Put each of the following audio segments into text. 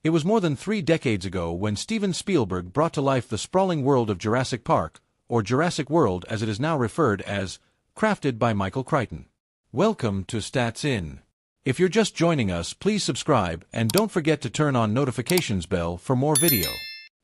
It was more than 3 decades ago when Steven Spielberg brought to life the sprawling world of Jurassic Park, or Jurassic World as it is now referred as, crafted by Michael Crichton. Welcome to Stats In. If you're just joining us, please subscribe and don't forget to turn on notifications bell for more video.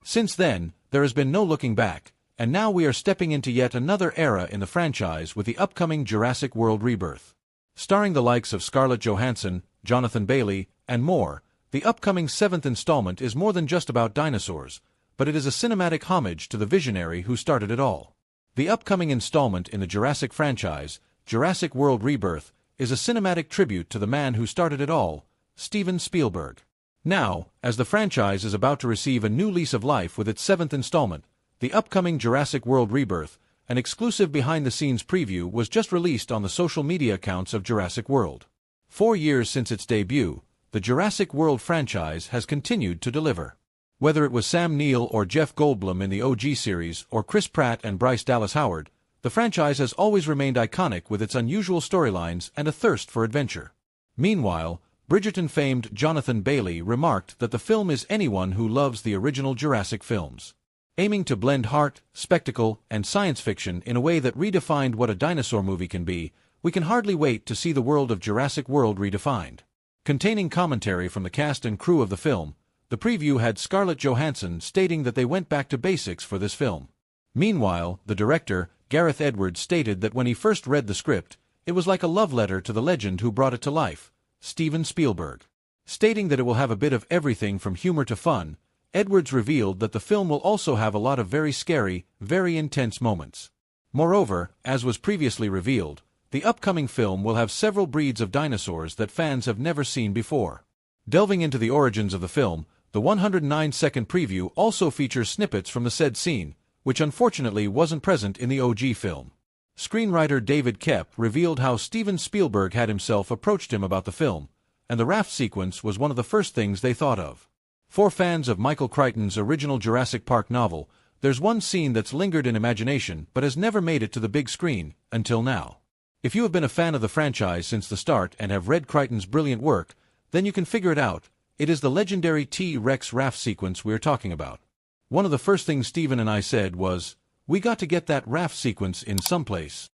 Since then, there has been no looking back, and now we are stepping into yet another era in the franchise with the upcoming Jurassic World Rebirth. Starring the likes of Scarlett Johansson, Jonathan Bailey, and more, the upcoming 7th installment is more than just about dinosaurs, but it is a cinematic homage to the visionary who started it all. The upcoming installment in the Jurassic franchise, Jurassic World Rebirth, is a cinematic tribute to the man who started it all, Steven Spielberg. Now, as the franchise is about to receive a new lease of life with its 7th installment, the upcoming Jurassic World Rebirth, an exclusive behind-the-scenes preview was just released on the social media accounts of Jurassic World. 4 years since its debut, the Jurassic World franchise has continued to deliver. Whether it was Sam Neill or Jeff Goldblum in the OG series or Chris Pratt and Bryce Dallas Howard, the franchise has always remained iconic with its unusual storylines and a thirst for adventure. Meanwhile, Bridgerton-famed Jonathan Bailey remarked that the film is anyone who loves the original Jurassic films. Aiming to blend heart, spectacle, and science fiction in a way that redefined what a dinosaur movie can be, we can hardly wait to see the world of Jurassic World redefined. Containing commentary from the cast and crew of the film, the preview had Scarlett Johansson stating that they went back to basics for this film. Meanwhile, the director, Gareth Edwards, stated that when he first read the script, it was like a love letter to the legend who brought it to life, Steven Spielberg. Stating that it will have a bit of everything from humor to fun, Edwards revealed that the film will also have a lot of very scary, very intense moments. Moreover, as was previously revealed, the upcoming film will have several breeds of dinosaurs that fans have never seen before. Delving into the origins of the film, the 109-second preview also features snippets from the said scene, which unfortunately wasn't present in the OG film. Screenwriter David Koepp revealed how Steven Spielberg had himself approached him about the film, and the raft sequence was one of the first things they thought of. For fans of Michael Crichton's original Jurassic Park novel, there's one scene that's lingered in imagination but has never made it to the big screen, until now. If you have been a fan of the franchise since the start and have read Crichton's brilliant work, then you can figure it out. It is the legendary T-Rex raft sequence we're talking about. One of the first things Steven and I said was, we got to get that raft sequence in someplace.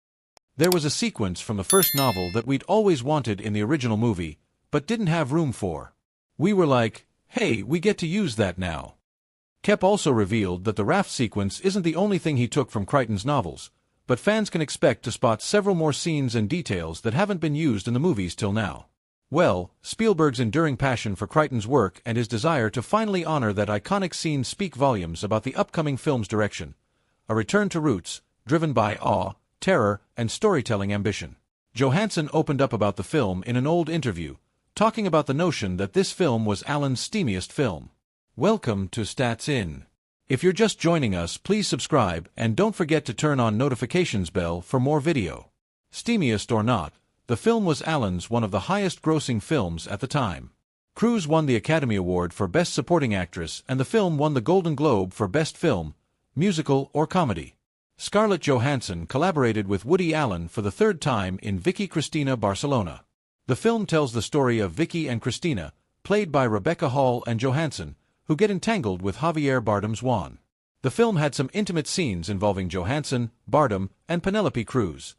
There was a sequence from the first novel that we'd always wanted in the original movie, but didn't have room for. We were like, hey, we get to use that now. Koepp also revealed that the raft sequence isn't the only thing he took from Crichton's novels, but fans can expect to spot several more scenes and details that haven't been used in the movies till now. Well, Spielberg's enduring passion for Crichton's work and his desire to finally honor that iconic scene speak volumes about the upcoming film's direction. A return to roots, driven by awe, terror, and storytelling ambition. Johansson opened up about the film in an old interview, talking about the notion that this film was Alan's steamiest film. Welcome to Stats In. If you're just joining us, please subscribe and don't forget to turn on notifications bell for more video. Steamiest or not, the film was Alan's one of the highest-grossing films at the time. Cruise won the Academy Award for Best Supporting Actress and the film won the Golden Globe for Best Film, Musical or Comedy. Scarlett Johansson collaborated with Woody Allen for the 3rd time in Vicky Cristina Barcelona. The film tells the story of Vicky and Cristina, played by Rebecca Hall and Johansson, who get entangled with Javier Bardem's Juan. The film had some intimate scenes involving Johansson, Bardem, and Penelope Cruz.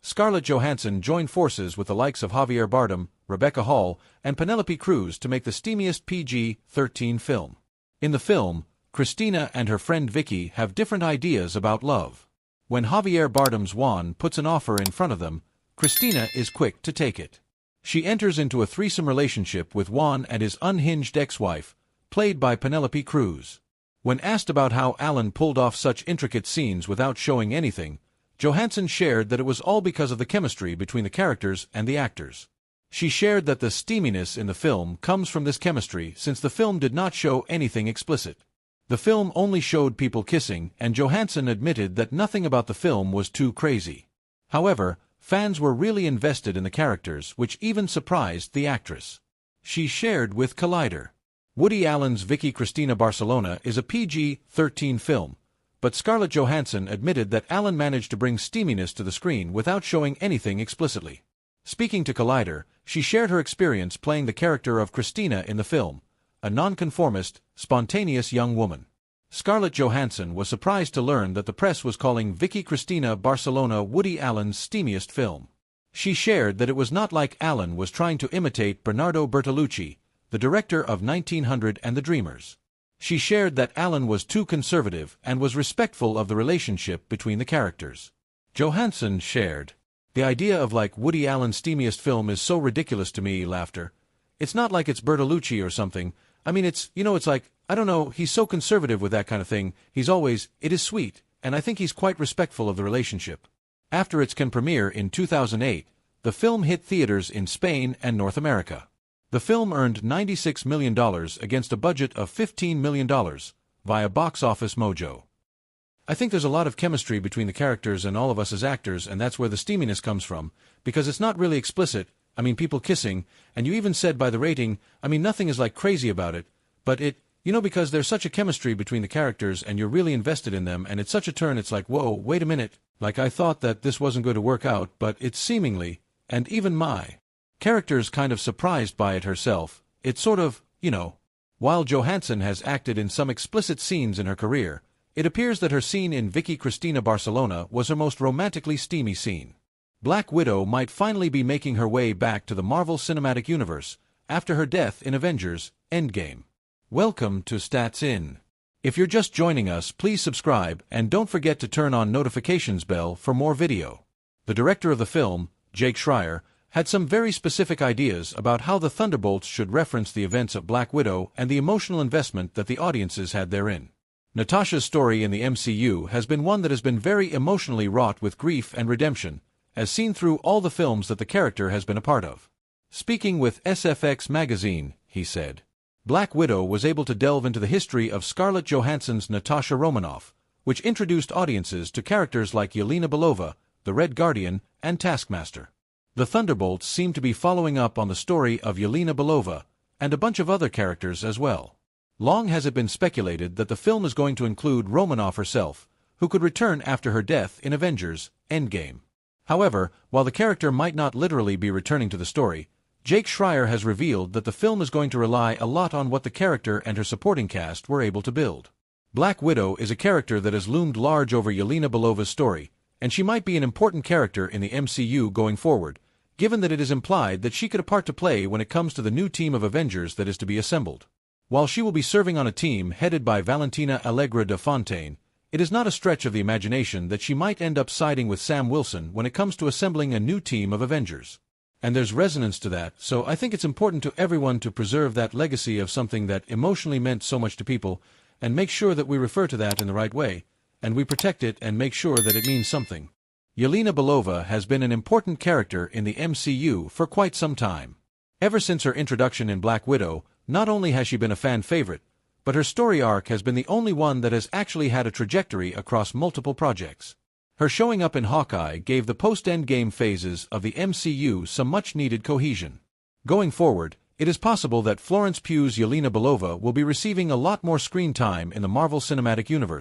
Scarlett Johansson joined forces with the likes of Javier Bardem, Rebecca Hall, and Penelope Cruz to make the steamiest PG-13 film. In the film, Cristina and her friend Vicky have different ideas about love. When Javier Bardem's Juan puts an offer in front of them, Cristina is quick to take it. She enters into a threesome relationship with Juan and his unhinged ex-wife, played by Penelope Cruz. When asked about how Alan pulled off such intricate scenes without showing anything, Johansson shared that it was all because of the chemistry between the characters and the actors. She shared that the steaminess in the film comes from this chemistry since the film did not show anything explicit. The film only showed people kissing, and Johansson admitted that nothing about the film was too crazy. However, fans were really invested in the characters, which even surprised the actress. She shared with Collider. Woody Allen's Vicky Cristina Barcelona is a PG-13 film, but Scarlett Johansson admitted that Alan managed to bring steaminess to the screen without showing anything explicitly. Speaking to Collider, she shared her experience playing the character of Cristina in the film, a nonconformist, spontaneous young woman. Scarlett Johansson was surprised to learn that the press was calling Vicky Cristina Barcelona Woody Allen's steamiest film. She shared that it was not like Allen was trying to imitate Bernardo Bertolucci, the director of 1900 and The Dreamers. She shared that Allen was too conservative and was respectful of the relationship between the characters. Johansson shared, "The idea of like Woody Allen's steamiest film is so ridiculous to me, laughter. It's not like it's Bertolucci or something. I mean, it's like, I don't know, he's so conservative with that kind of thing. It is sweet, and I think he's quite respectful of the relationship." After its premiere in 2008, the film hit theaters in Spain and North America. The film earned $96 million against a budget of $15 million via Box Office Mojo. I think there's a lot of chemistry between the characters and all of us as actors, and that's where the steaminess comes from, because it's not really explicit. I mean, people kissing, and you even said by the rating, I mean, nothing is like crazy about it, but because there's such a chemistry between the characters and you're really invested in them, and it's such a turn, it's like, whoa, wait a minute, like I thought that this wasn't going to work out, but it's seemingly, and even my character's kind of surprised by it herself. It's sort of, while Johansson has acted in some explicit scenes in her career, it appears that her scene in Vicky Cristina Barcelona was her most romantically steamy scene. Black Widow might finally be making her way back to the Marvel Cinematic Universe after her death in Avengers: Endgame. Welcome to Stats In. If you're just joining us, please subscribe and don't forget to turn on notifications bell for more video. The director of the film, Jake Schreier, had some very specific ideas about how the Thunderbolts should reference the events of Black Widow and the emotional investment that the audiences had therein. Natasha's story in the MCU has been one that has been very emotionally wrought with grief and redemption, as seen through all the films that the character has been a part of. Speaking with SFX magazine, he said, Black Widow was able to delve into the history of Scarlett Johansson's Natasha Romanoff, which introduced audiences to characters like Yelena Belova, the Red Guardian, and Taskmaster. The Thunderbolts seem to be following up on the story of Yelena Belova, and a bunch of other characters as well. Long has it been speculated that the film is going to include Romanoff herself, who could return after her death in Avengers: Endgame. However, while the character might not literally be returning to the story, Jake Schreier has revealed that the film is going to rely a lot on what the character and her supporting cast were able to build. Black Widow is a character that has loomed large over Yelena Belova's story, and she might be an important character in the MCU going forward, given that it is implied that she could have a part to play when it comes to the new team of Avengers that is to be assembled. While she will be serving on a team headed by Valentina Allegra de Fontaine, it is not a stretch of the imagination that she might end up siding with Sam Wilson when it comes to assembling a new team of Avengers. And there's resonance to that, so I think it's important to everyone to preserve that legacy of something that emotionally meant so much to people, and make sure that we refer to that in the right way, and we protect it and make sure that it means something. Yelena Belova has been an important character in the MCU for quite some time. Ever since her introduction in Black Widow, not only has she been a fan favorite, but her story arc has been the only one that has actually had a trajectory across multiple projects. Her showing up in Hawkeye gave the post-Endgame phases of the MCU some much-needed cohesion. Going forward, it is possible that Florence Pugh's Yelena Belova will be receiving a lot more screen time in the Marvel Cinematic Universe.